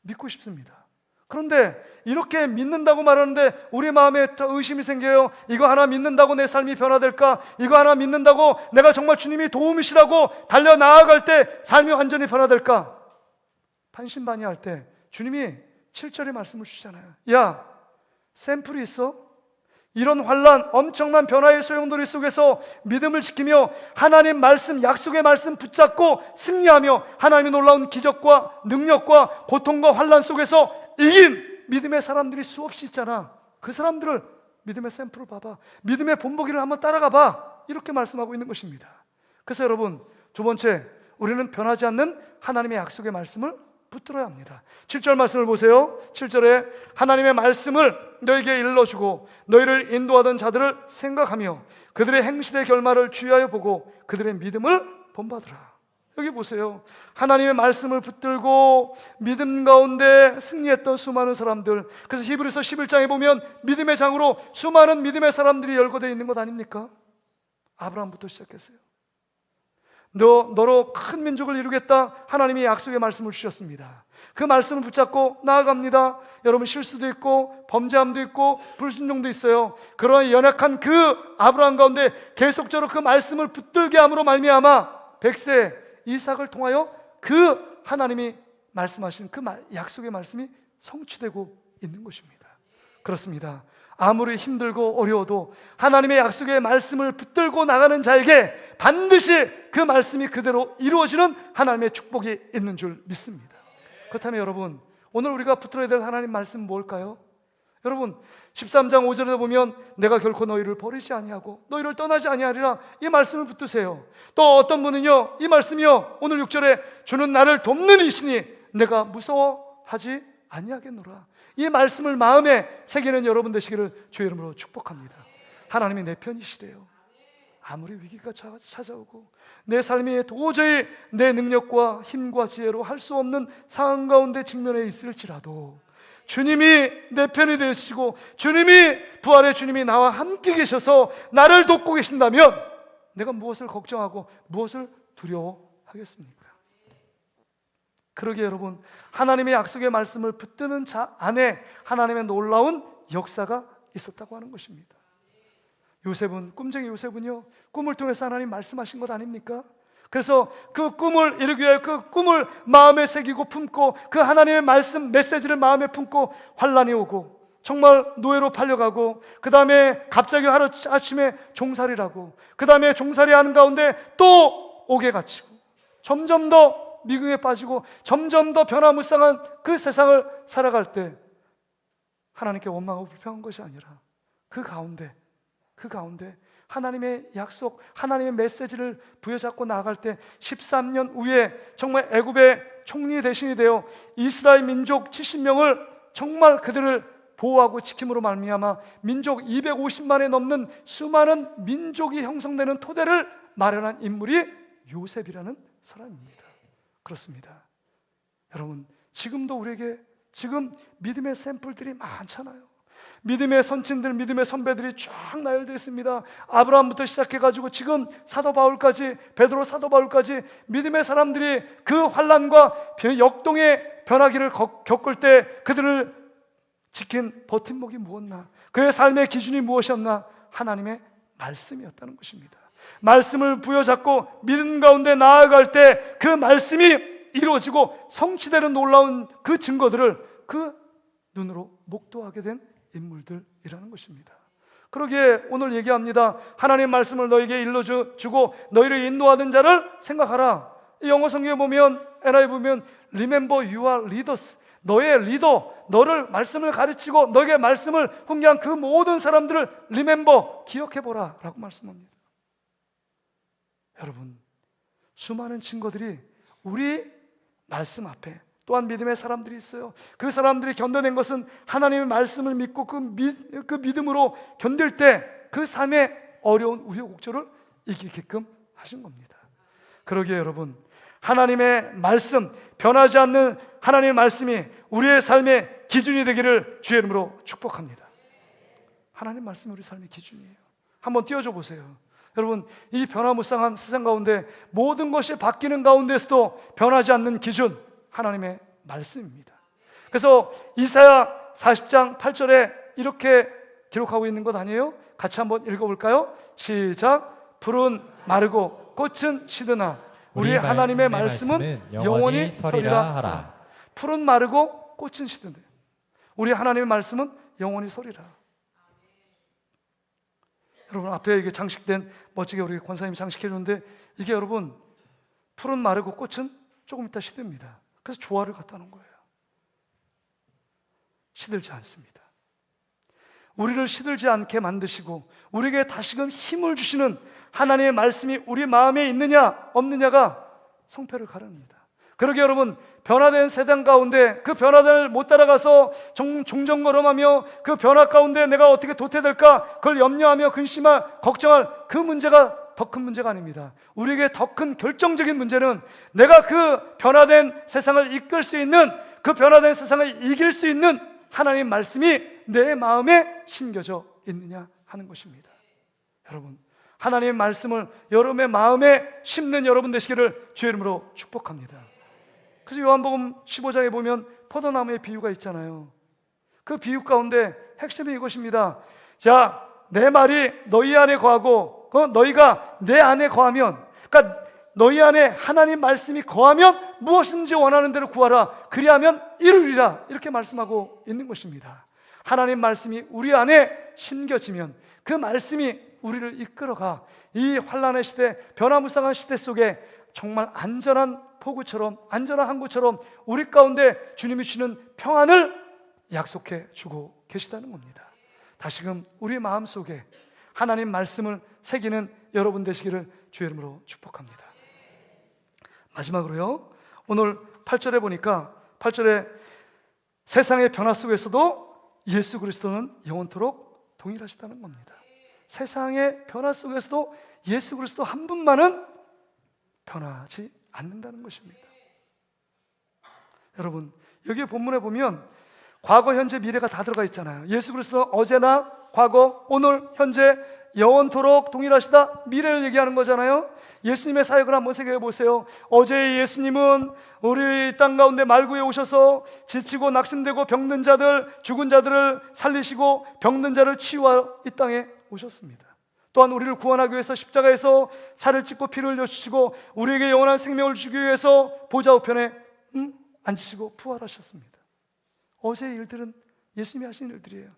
믿고 싶습니다. 그런데 이렇게 믿는다고 말하는데 우리 마음에 의심이 생겨요. 이거 하나 믿는다고 내 삶이 변화될까? 이거 하나 믿는다고 내가 정말 주님이 도움이시라고 달려나아갈 때 삶이 완전히 변화될까? 반신반의할 때 주님이 7절의 말씀을 주시잖아요. 야, 샘플이 있어? 이런 환난, 엄청난 변화의 소용돌이 속에서 믿음을 지키며 하나님 말씀, 약속의 말씀 붙잡고 승리하며 하나님의 놀라운 기적과 능력과 고통과 환난 속에서 이긴 믿음의 사람들이 수없이 있잖아. 그 사람들을 믿음의 샘플을 봐봐. 믿음의 본보기를 한번 따라가 봐. 이렇게 말씀하고 있는 것입니다. 그래서 여러분, 두 번째, 우리는 변하지 않는 하나님의 약속의 말씀을 붙들어야 합니다. 7절 말씀을 보세요. 7절에 하나님의 말씀을 너에게 일러주고 너희를 인도하던 자들을 생각하며 그들의 행실의 결말을 주의하여 보고 그들의 믿음을 본받으라. 여기 보세요. 하나님의 말씀을 붙들고 믿음 가운데 승리했던 수많은 사람들. 그래서 히브리서 11장에 보면 믿음의 장으로 수많은 믿음의 사람들이 열거되어 있는 것 아닙니까? 아브라함부터 시작했어요. 너로 큰 민족을 이루겠다. 하나님이 약속의 말씀을 주셨습니다. 그 말씀을 붙잡고 나아갑니다. 여러분, 실수도 있고 범죄함도 있고 불순종도 있어요. 그러나 연약한 그 아브라함 가운데 계속적으로 그 말씀을 붙들게 함으로 말미암아 백세 이삭을 통하여 그 하나님이 말씀하신 그 약속의 말씀이 성취되고 있는 것입니다. 그렇습니다. 아무리 힘들고 어려워도 하나님의 약속의 말씀을 붙들고 나가는 자에게 반드시 그 말씀이 그대로 이루어지는 하나님의 축복이 있는 줄 믿습니다. 그렇다면 여러분, 오늘 우리가 붙들어야 될 하나님 말씀은 뭘까요? 여러분, 13장 5절에 보면 내가 결코 너희를 버리지 아니하고 너희를 떠나지 아니하리라, 이 말씀을 붙드세요. 또 어떤 분은요, 이 말씀이요, 오늘 6절에 주는 나를 돕는 이시니 내가 무서워하지 아니하겠노라, 이 말씀을 마음에 새기는 여러분 되시기를 주의 이름으로 축복합니다. 하나님이 내 편이시대요. 아무리 위기가 찾아오고 내 삶이 도저히 내 능력과 힘과 지혜로 할 수 없는 상황 가운데 직면해 있을지라도 주님이 내 편이 되시고 주님이, 부활의 주님이 나와 함께 계셔서 나를 돕고 계신다면 내가 무엇을 걱정하고 무엇을 두려워하겠습니까? 그러기에 여러분, 하나님의 약속의 말씀을 붙드는 자 안에 하나님의 놀라운 역사가 있었다고 하는 것입니다. 요셉은, 꿈쟁이 요셉은요, 꿈을 통해서 하나님 말씀하신 것 아닙니까? 그래서 그 꿈을 이루기 위해 그 꿈을 마음에 새기고 품고 그 하나님의 말씀 메시지를 마음에 품고 환난이 오고 정말 노예로 팔려가고, 그 다음에 갑자기 하루아침에 종살이라고, 그 다음에 종살이 하는 가운데 또 옥에 갇히고 점점 더 미궁에 빠지고 점점 더 변화무쌍한 그 세상을 살아갈 때 하나님께 원망하고 불평한 것이 아니라 그 가운데 하나님의 약속, 하나님의 메시지를 부여잡고 나아갈 때 13년 후에 정말 애굽의 총리 대신이 되어 이스라엘 민족 70명을 정말 그들을 보호하고 지킴으로 말미암아 민족 250만에 넘는 수많은 민족이 형성되는 토대를 마련한 인물이 요셉이라는 사람입니다. 그렇습니다. 여러분, 지금도 우리에게 지금 믿음의 샘플들이 많잖아요. 믿음의 선친들, 믿음의 선배들이 쫙 나열되어 있습니다. 아브라함부터 시작해가지고 지금 사도 바울까지, 베드로 사도 바울까지 믿음의 사람들이 그 환난과 역동의 변화기를 겪을 때 그들을 지킨 버팀목이 무엇나, 그의 삶의 기준이 무엇이었나? 하나님의 말씀이었다는 것입니다. 말씀을 부여잡고 믿음 가운데 나아갈 때 그 말씀이 이루어지고 성취되는 놀라운 그 증거들을 그 눈으로 목도하게 된 인물들이라는 것입니다. 그러기에 오늘 얘기합니다. 하나님의 말씀을 너에게 일러주고 너희를 인도하던 자를 생각하라. 이 영어 성경에 보면, NIV 보면 Remember you are leaders, 너의 리더, 너를 말씀을 가르치고 너에게 말씀을 훈계한 그 모든 사람들을 Remember, 기억해보라 라고 말씀합니다. 여러분, 수많은 증거들이 우리 말씀 앞에 또한 믿음의 사람들이 있어요. 그 사람들이 견뎌낸 것은 하나님의 말씀을 믿고 그 믿음으로 견딜 때 그 삶의 어려운 우여곡절을 이기게끔 하신 겁니다. 그러기에 여러분, 하나님의 말씀, 변하지 않는 하나님의 말씀이 우리의 삶의 기준이 되기를 주의 이름으로 축복합니다. 하나님 말씀이 우리 삶의 기준이에요. 한번 띄워줘 보세요. 여러분, 이 변화무쌍한 세상 가운데 모든 것이 바뀌는 가운데서도 변하지 않는 기준, 하나님의 말씀입니다. 그래서 이사야 40장 8절에 이렇게 기록하고 있는 것 아니에요? 같이 한번 읽어볼까요? 시작. 풀은 마르고 꽃은 시드나 우리 하나님의 말씀은 영원히 서리라 하라. 풀은 마르고 꽃은 시드네. 우리 하나님의 말씀은 영원히 서리라. 여러분, 앞에 이게 장식된 멋지게 우리 권사님이 장식해 주는데, 이게 여러분, 풀은 마르고 꽃은 조금 있다 시듭니다. 그래서 조화를 갖다 놓은 거예요. 시들지 않습니다. 우리를 시들지 않게 만드시고 우리에게 다시금 힘을 주시는 하나님의 말씀이 우리 마음에 있느냐 없느냐가 성패를 가릅니다. 그러게 여러분, 변화된 세상 가운데 그 변화를 못 따라가서 종전걸음하며 그 변화 가운데 내가 어떻게 도태될까 그걸 염려하며 근심할 걱정할 그 문제가 더 큰 문제가 아닙니다. 우리에게 더 큰 결정적인 문제는 내가 그 변화된 세상을 이끌 수 있는, 그 변화된 세상을 이길 수 있는 하나님 말씀이 내 마음에 심겨져 있느냐 하는 것입니다. 여러분, 하나님의 말씀을 여러분의 마음에 심는 여러분 되시기를 주의 이름으로 축복합니다. 그래서 요한복음 15장에 보면 포도나무의 비유가 있잖아요. 그 비유 가운데 핵심이 이것입니다. 자, 내 말이 너희 안에 거하고 너희가 내 안에 거하면, 그러니까 너희 안에 하나님 말씀이 거하면 무엇인지 원하는 대로 구하라. 그리하면 이루리라. 이렇게 말씀하고 있는 것입니다. 하나님 말씀이 우리 안에 심겨지면 그 말씀이 우리를 이끌어가 이 환난의 시대, 변화무쌍한 시대 속에 정말 안전한 포구처럼, 안전한 항구처럼 우리 가운데 주님이 주시는 평안을 약속해 주고 계시다는 겁니다. 다시금 우리 마음속에 하나님 말씀을 새기는 여러분 되시기를 주의 이름으로 축복합니다. 마지막으로요, 오늘 8절에 보니까 8절에 세상의 변화 속에서도 예수 그리스도는 영원토록 동일하시다는 겁니다. 세상의 변화 속에서도 예수 그리스도 한 분만은 변하지 않는다는 것입니다. 여러분, 여기 본문에 보면 과거, 현재, 미래가 다 들어가 있잖아요. 예수 그리스도는 어제나 과거, 오늘, 현재 영원토록 동일하시다, 미래를 얘기하는 거잖아요. 예수님의 사역을 한번 생각해 보세요. 어제의 예수님은 우리 땅 가운데 말구에 오셔서 지치고 낙심되고 병든 자들, 죽은 자들을 살리시고 병든 자를 치유하러 이 땅에 오셨습니다. 또한 우리를 구원하기 위해서 십자가에서 살을 찢고 피를 흘려주시고 우리에게 영원한 생명을 주기 위해서 보좌 우편에 앉으시고 부활하셨습니다. 어제의 일들은 예수님이 하신 일들이에요.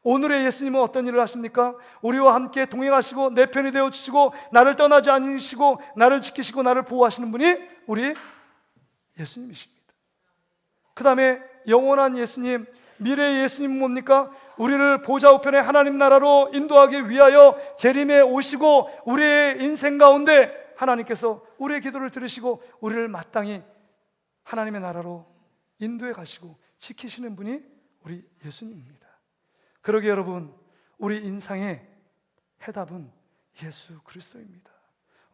오늘의 예수님은 어떤 일을 하십니까? 우리와 함께 동행하시고 내 편이 되어주시고 나를 떠나지 않으시고 나를 지키시고 나를 보호하시는 분이 우리 예수님이십니다. 그 다음에 영원한 예수님, 미래의 예수님은 뭡니까? 우리를 보좌 우편의 하나님 나라로 인도하기 위하여 재림에 오시고 우리의 인생 가운데 하나님께서 우리의 기도를 들으시고 우리를 마땅히 하나님의 나라로 인도해 가시고 지키시는 분이 우리 예수님입니다. 그러게 여러분, 우리 인생의 해답은 예수 그리스도입니다.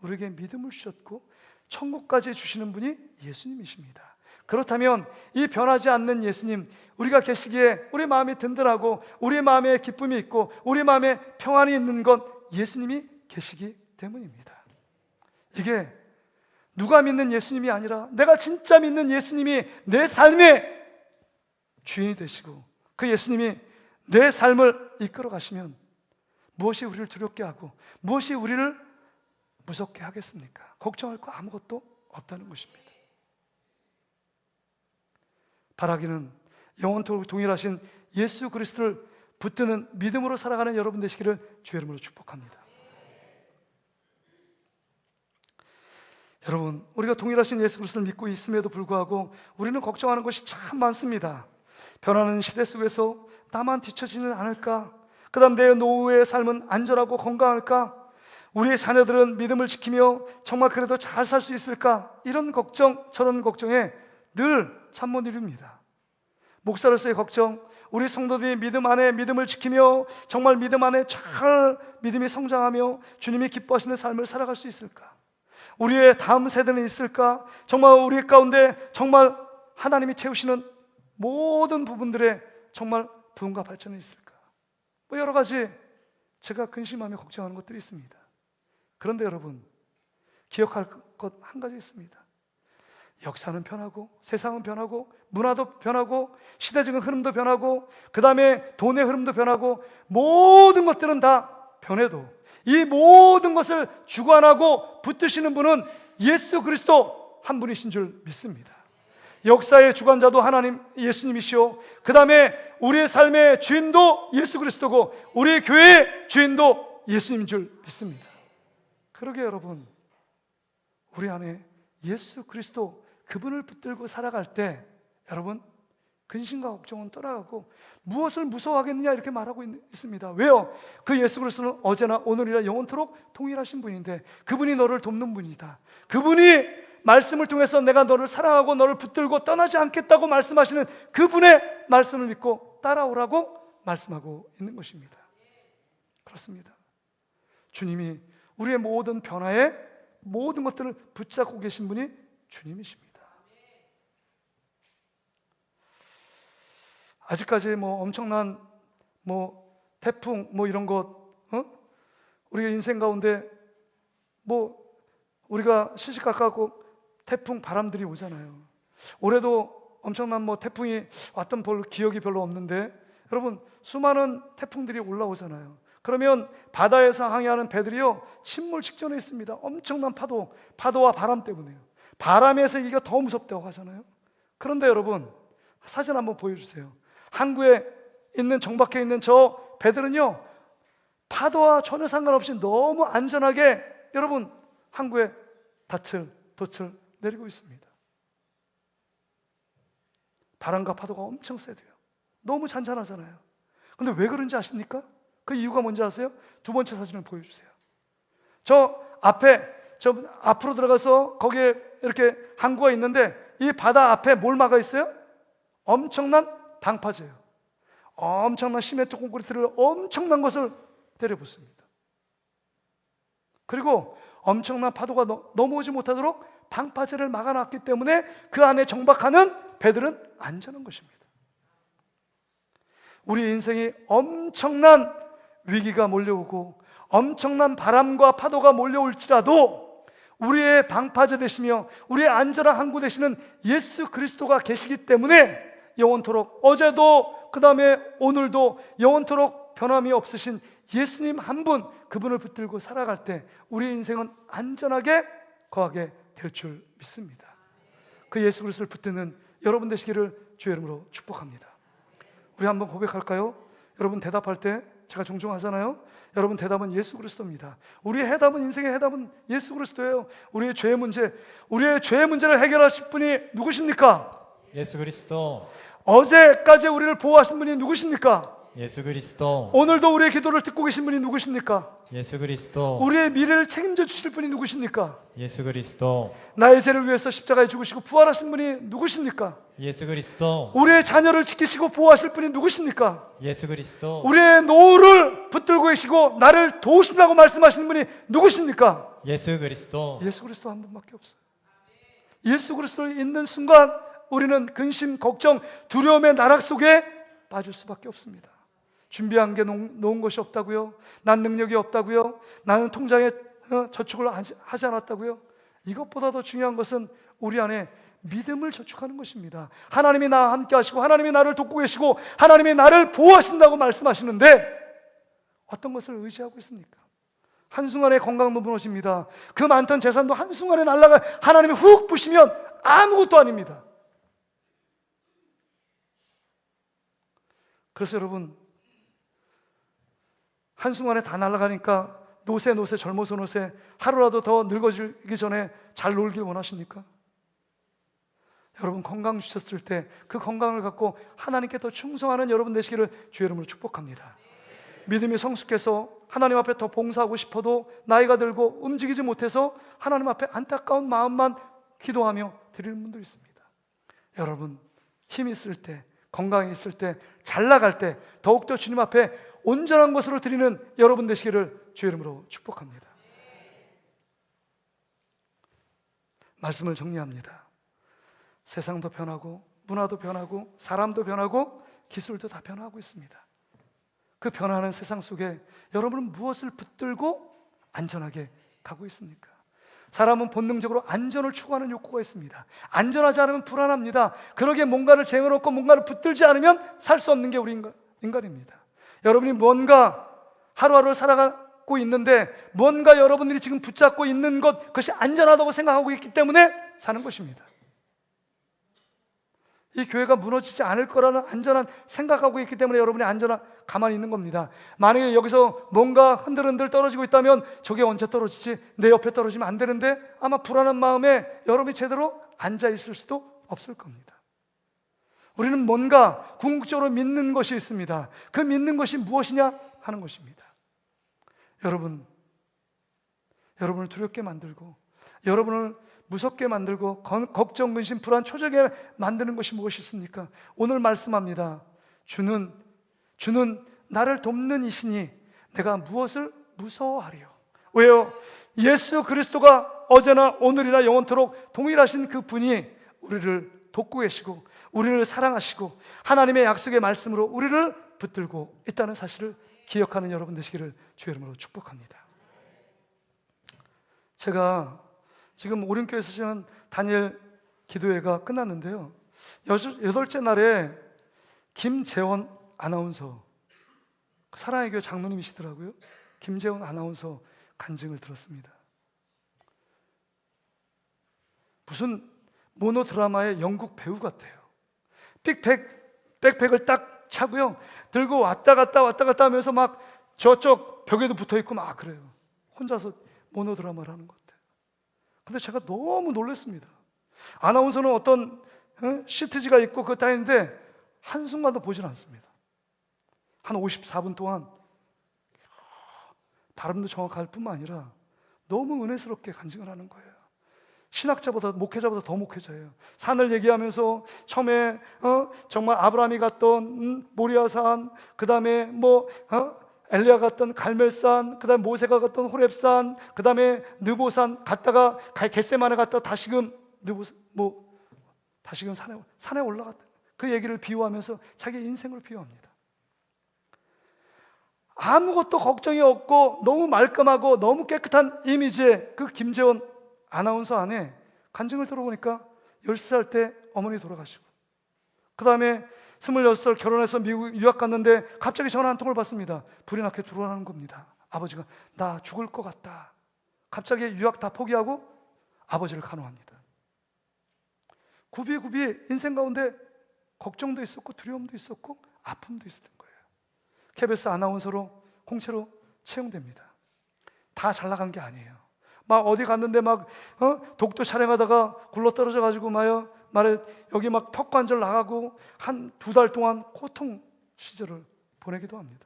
우리에게 믿음을 주셨고 천국까지 주시는 분이 예수님이십니다. 그렇다면 이 변하지 않는 예수님, 우리가 계시기에 우리 마음이 든든하고 우리 마음에 기쁨이 있고 우리 마음에 평안이 있는 건 예수님이 계시기 때문입니다. 이게 누가 믿는 예수님이 아니라 내가 진짜 믿는 예수님이 내 삶의 주인이 되시고 그 예수님이 내 삶을 이끌어 가시면 무엇이 우리를 두렵게 하고 무엇이 우리를 무섭게 하겠습니까? 걱정할 거 아무것도 없다는 것입니다. 바라기는 영원토록 동일하신 예수 그리스도를 붙드는 믿음으로 살아가는 여러분 되시기를 주의 이름으로 축복합니다. 여러분, 우리가 동일하신 예수 그리스도를 믿고 있음에도 불구하고 우리는 걱정하는 것이 참 많습니다. 변하는 시대 속에서 나만 뒤처지는 않을까? 그 다음 내 노후의 삶은 안전하고 건강할까? 우리의 자녀들은 믿음을 지키며 정말 그래도 잘 살 수 있을까? 이런 걱정, 저런 걱정에 늘 잠 못 이룹니다. 목사로서의 걱정, 우리 성도들이 믿음 안에 믿음을 지키며 정말 믿음 안에 잘 믿음이 성장하며 주님이 기뻐하시는 삶을 살아갈 수 있을까? 우리의 다음 세대는 있을까? 정말 우리 가운데 정말 하나님이 채우시는 모든 부분들에 정말 부흥과 발전이 있을까? 여러 가지 제가 근심하며 걱정하는 것들이 있습니다. 그런데 여러분, 기억할 것 한 가지 있습니다. 역사는 변하고, 세상은 변하고, 문화도 변하고, 시대적인 흐름도 변하고, 그 다음에 돈의 흐름도 변하고, 모든 것들은 다 변해도 이 모든 것을 주관하고 붙드시는 분은 예수 그리스도 한 분이신 줄 믿습니다. 역사의 주관자도 하나님 예수님이시오, 그 다음에 우리의 삶의 주인도 예수 그리스도고, 우리의 교회의 주인도 예수님인 줄 믿습니다. 그러게 여러분, 우리 안에 예수 그리스도 그분을 붙들고 살아갈 때 여러분, 근심과 걱정은 떠나가고 무엇을 무서워하겠느냐 이렇게 말하고 있습니다. 왜요? 그 예수 그리스도는 어제나 오늘이라 영원토록 동일하신 분인데, 그분이 너를 돕는 분이다. 그분이 말씀을 통해서 내가 너를 사랑하고 너를 붙들고 떠나지 않겠다고 말씀하시는 그분의 말씀을 믿고 따라오라고 말씀하고 있는 것입니다. 그렇습니다. 주님이 우리의 모든 변화에 모든 것들을 붙잡고 계신 분이 주님이십니다. 아직까지 엄청난 태풍 이런 것, 우리가 인생 가운데 우리가 시시각각하고 태풍 바람들이 오잖아요. 올해도 엄청난 태풍이 왔던 기억이 별로 없는데, 여러분, 수많은 태풍들이 올라오잖아요. 그러면 바다에서 항해하는 배들이요, 침몰 직전에 있습니다. 엄청난 파도와 바람 때문에요. 바람에서 이게 더 무섭다고 하잖아요. 그런데 여러분, 사진 한번 보여주세요. 항구에 있는, 정박해 있는 저 배들은요, 파도와 전혀 상관없이 너무 안전하게 여러분 항구에 돛을 내리고 있습니다. 바람과 파도가 엄청 세대요. 너무 잔잔하잖아요. 근데 왜 그런지 아십니까? 그 이유가 뭔지 아세요? 두 번째 사진을 보여주세요. 저 앞으로 들어가서 거기에 이렇게 항구가 있는데, 이 바다 앞에 뭘 막아 있어요? 엄청난 방파제예요. 엄청난 시멘트 콘크리트를 엄청난 것을 때려붓습니다. 그리고 엄청난 파도가 넘어오지 못하도록 방파제를 막아놨기 때문에 그 안에 정박하는 배들은 안전한 것입니다. 우리 인생이 엄청난 위기가 몰려오고 엄청난 바람과 파도가 몰려올지라도 우리의 방파제 되시며 우리의 안전한 항구 되시는 예수 그리스도가 계시기 때문에 영원토록, 어제도 그 다음에 오늘도 영원토록 변함이 없으신 예수님 한 분, 그분을 붙들고 살아갈 때 우리 인생은 안전하게 거하게 될 줄 믿습니다. 그 예수 그리스도를 붙드는 여러분 되시기를 주의 이름으로 축복합니다. 우리 한번 고백할까요? 여러분 대답할 때 제가 종종 하잖아요. 여러분 대답은 예수 그리스도입니다. 우리의 해답은, 인생의 해답은 예수 그리스도예요. 우리의 죄의 문제를 해결하실 분이 누구십니까? 예수 그리스도. 어제까지 우리를 보호하신 분이 누구십니까? 예수 그리스도. 오늘도 우리의 기도를 듣고 계신 분이 누구십니까? 예수 그리스도. 우리의 미래를 책임져 주실 분이 누구십니까? 예수 그리스도. 나의 죄를 위해서 십자가에 죽으시고 부활하신 분이 누구십니까? 예수 그리스도. 우리의 자녀를 지키시고 보호하실 분이 누구십니까? 예수 그리스도. 우리의 노후를 붙들고 계시고 나를 도우신다고 말씀하시는 분이 누구십니까? 예수 그리스도. 예수 그리스도 한 분밖에 없어요. 예수 그리스도를 있는 순간 우리는 근심, 걱정, 두려움의 나락 속에 빠질 수밖에 없습니다. 준비한 게 놓은 것이 없다고요? 난 능력이 없다고요? 나는 통장에 저축을 하지 않았다고요? 이것보다 더 중요한 것은 우리 안에 믿음을 저축하는 것입니다. 하나님이 나와 함께 하시고 하나님이 나를 돕고 계시고 하나님이 나를 보호하신다고 말씀하시는데 어떤 것을 의지하고 있습니까? 한순간에 건강도 무너집니다. 그 많던 재산도 한순간에 날아가 하나님이 훅 부시면 아무것도 아닙니다. 그래서 여러분, 한순간에 다 날아가니까 노세 젊어서 노세, 하루라도 더 늙어지기 전에 잘 놀길 원하십니까? 여러분 건강 주셨을 때 그 건강을 갖고 하나님께 더 충성하는 여러분 되시기를 주의 이름으로 축복합니다. 믿음이 성숙해서 하나님 앞에 더 봉사하고 싶어도 나이가 들고 움직이지 못해서 하나님 앞에 안타까운 마음만 기도하며 드리는 분도 있습니다. 여러분 힘 있을 때, 건강이 있을 때, 잘 나갈 때 더욱더 주님 앞에 온전한 것으로 드리는 여러분 되시기를 주의 이름으로 축복합니다. 말씀을 정리합니다. 세상도 변하고 문화도 변하고 사람도 변하고 기술도 다 변화하고 있습니다. 그 변화하는 세상 속에 여러분은 무엇을 붙들고 안전하게 가고 있습니까? 사람은 본능적으로 안전을 추구하는 욕구가 있습니다. 안전하지 않으면 불안합니다. 그러기에 뭔가를 쟁여놓고 뭔가를 붙들지 않으면 살 수 없는 게 우리 인간입니다. 여러분이 뭔가 하루하루를 살아가고 있는데 뭔가 여러분들이 지금 붙잡고 있는 것, 그것이 안전하다고 생각하고 있기 때문에 사는 것입니다. 이 교회가 무너지지 않을 거라는 안전한 생각하고 있기 때문에 여러분이 가만히 있는 겁니다. 만약에 여기서 뭔가 흔들흔들 떨어지고 있다면 저게 언제 떨어지지? 내 옆에 떨어지면 안 되는데 아마 불안한 마음에 여러분이 제대로 앉아 있을 수도 없을 겁니다. 우리는 뭔가 궁극적으로 믿는 것이 있습니다. 그 믿는 것이 무엇이냐 하는 것입니다. 여러분을 두렵게 만들고 여러분을 무섭게 만들고 걱정, 근심, 불안, 초조하게 만드는 것이 무엇이 있습니까? 오늘 말씀합니다. 주는 나를 돕는 이시니 내가 무엇을 무서워하리요? 왜요? 예수 그리스도가 어제나 오늘이나 영원토록 동일하신 그 분이 우리를 돕고 계시고 우리를 사랑하시고 하나님의 약속의 말씀으로 우리를 붙들고 있다는 사실을 기억하는 여러분 되시기를 주의 이름으로 축복합니다. 제가 지금 오륜교에서 시는 다니엘 기도회가 끝났는데요, 여덟째 날에 김재원 아나운서, 사랑의 교회 장로님이시더라고요. 김재원 아나운서 간증을 들었습니다. 무슨 모노드라마의 영국 배우 같아요. 백팩을 딱 차고요, 들고 왔다 갔다 하면서 막 저쪽 벽에도 붙어있고 막 그래요. 혼자서 모노드라마를 하는 것 같아요. 근데 제가 너무 놀랐습니다. 아나운서는 어떤 시트지가 있고 그거 다 있는데 한순간도 보질 않습니다. 한 54분 동안 발음도 정확할 뿐만 아니라 너무 은혜스럽게 간증을 하는 거예요. 신학자보다, 목회자보다 더 목회자예요. 산을 얘기하면서 처음에 정말 아브라함이 갔던 모리아산, 그 다음에 엘리야 갔던 갈멜산, 그 다음에 모세가 갔던 호렙산, 그 다음에 느보산 갔다가 겟세마네 갔다가 다시금 다시금 산에 올라갔다. 그 얘기를 비유하면서 자기 인생을 비유합니다. 아무것도 걱정이 없고 너무 말끔하고 너무 깨끗한 이미지의 그 김재원 아나운서 안에 간증을 들어보니까 13살 때 어머니 돌아가시고, 그 다음에 26살 결혼해서 미국 유학 갔는데 갑자기 전화 한 통을 받습니다. 불이 나게 들어오라는 겁니다. 아버지가 나 죽을 것 같다. 갑자기 유학 다 포기하고 아버지를 간호합니다. 굽이굽이 인생 가운데 걱정도 있었고 두려움도 있었고 아픔도 있었던 거예요. KBS 아나운서로 공채로 채용됩니다. 다 잘 나간 게 아니에요. 막 어디 갔는데 독도 촬영하다가 굴러떨어져 가지고 여기 막 턱관절 나가고 한 2달 동안 고통 시절을 보내기도 합니다.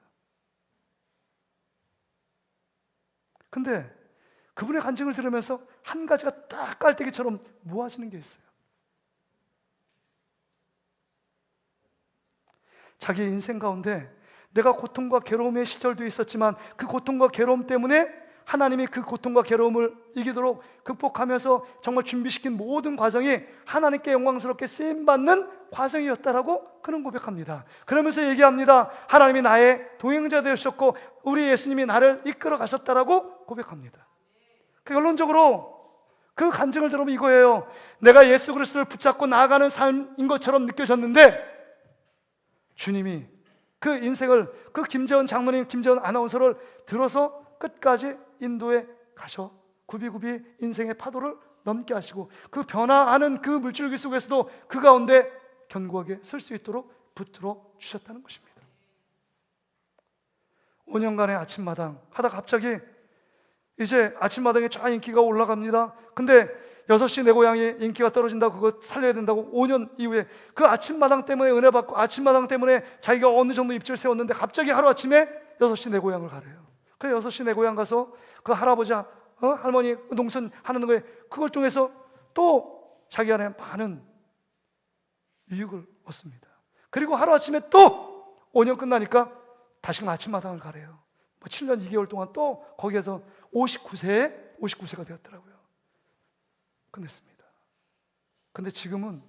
근데 그분의 간증을 들으면서 한 가지가 딱 깔때기처럼 모아지는 게 있어요. 자기 인생 가운데 내가 고통과 괴로움의 시절도 있었지만 그 고통과 괴로움 때문에 하나님이 그 고통과 괴로움을 이기도록 극복하면서 정말 준비시킨 모든 과정이 하나님께 영광스럽게 쓰임받는 과정이었다라고 그는 고백합니다. 그러면서 얘기합니다. 하나님이 나의 동행자 되셨고 우리 예수님이 나를 이끌어 가셨다라고 고백합니다. 결론적으로 그 간증을 들으면 이거예요. 내가 예수 그리스도를 붙잡고 나아가는 삶인 것처럼 느껴졌는데 주님이 그 인생을, 그 김재원 장로님, 김재원 아나운서를 들어서 끝까지 인도에 가셔 굽이굽이 인생의 파도를 넘게 하시고 그 변화하는 그 물줄기 속에서도 그 가운데 견고하게 설 수 있도록 붙들어 주셨다는 것입니다. 5년간의 아침마당 하다가 갑자기 이제 아침마당에 쫙 인기가 올라갑니다. 근데 6시 내 고향이 인기가 떨어진다고 그거 살려야 된다고 5년 이후에 그 아침마당 때문에 은혜 받고 아침마당 때문에 자기가 어느 정도 입지를 세웠는데 갑자기 하루아침에 6시 내 고향을 가래요. 그 6시 내 고향 가서 그 할아버지 할머니 농촌 하는 거에 그걸 통해서 또 자기 안에 많은 유익을 얻습니다. 그리고 하루아침에 또 5년 끝나니까 다시금 아침마당을 가래요. 7년 2개월 동안 또 거기에서 59세가 되었더라고요. 끝냈습니다. 근데 지금은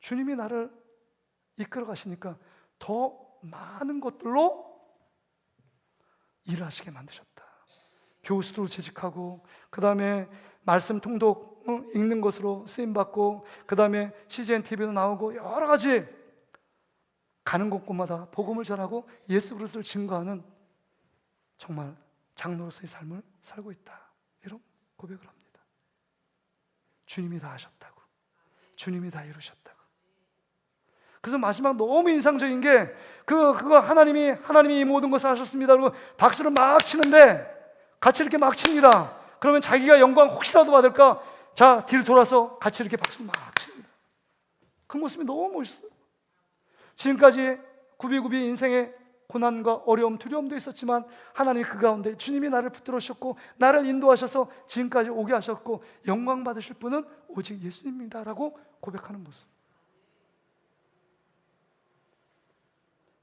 주님이 나를 이끌어 가시니까 더 많은 것들로 일을 하시게 만드셨다. 교수로 재직하고, 그 다음에 말씀 통독 읽는 것으로 쓰임받고, 그 다음에 CGN TV도 나오고, 여러 가지 가는 곳곳마다 복음을 전하고 예수 그리스도를 증거하는 정말 장로로서의 삶을 살고 있다, 이런 고백을 합니다. 주님이 다 하셨다고, 주님이 다 이루셨다고. 그래서 마지막 너무 인상적인 게 그거 하나님이 이 모든 것을 하셨습니다 그리고 박수를 막 치는데, 같이 이렇게 막 칩니다. 그러면 자기가 영광 혹시라도 받을까, 자 뒤로 돌아서 같이 이렇게 박수를 막 칩니다. 그 모습이 너무 멋있어요. 지금까지 굽이굽이 인생의 고난과 어려움, 두려움도 있었지만 하나님이 그 가운데 주님이 나를 붙들으셨고 나를 인도하셔서 지금까지 오게 하셨고, 영광 받으실 분은 오직 예수님입니다 라고 고백하는 모습.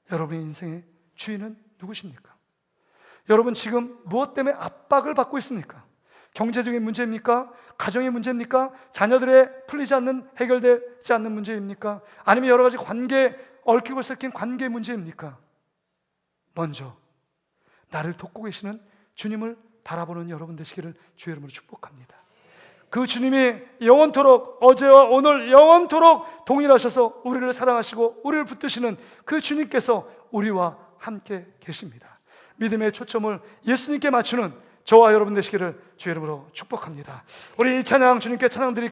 여러분의 인생의 주인은 누구십니까? 여러분 지금 무엇 때문에 압박을 받고 있습니까? 경제적인 문제입니까? 가정의 문제입니까? 자녀들의 풀리지 않는, 해결되지 않는 문제입니까? 아니면 여러 가지 얽히고 섞인 관계 문제입니까? 먼저 나를 돕고 계시는 주님을 바라보는 여러분 되시기를 주의 이름으로 축복합니다. 그 주님이 영원토록, 어제와 오늘 영원토록 동일하셔서 우리를 사랑하시고 우리를 붙드시는 그 주님께서 우리와 함께 계십니다. 믿음의 초점을 예수님께 맞추는 저와 여러분 되시기를 주의 이름으로 축복합니다. 우리 이 찬양 주님께 찬양 드리겠습니다.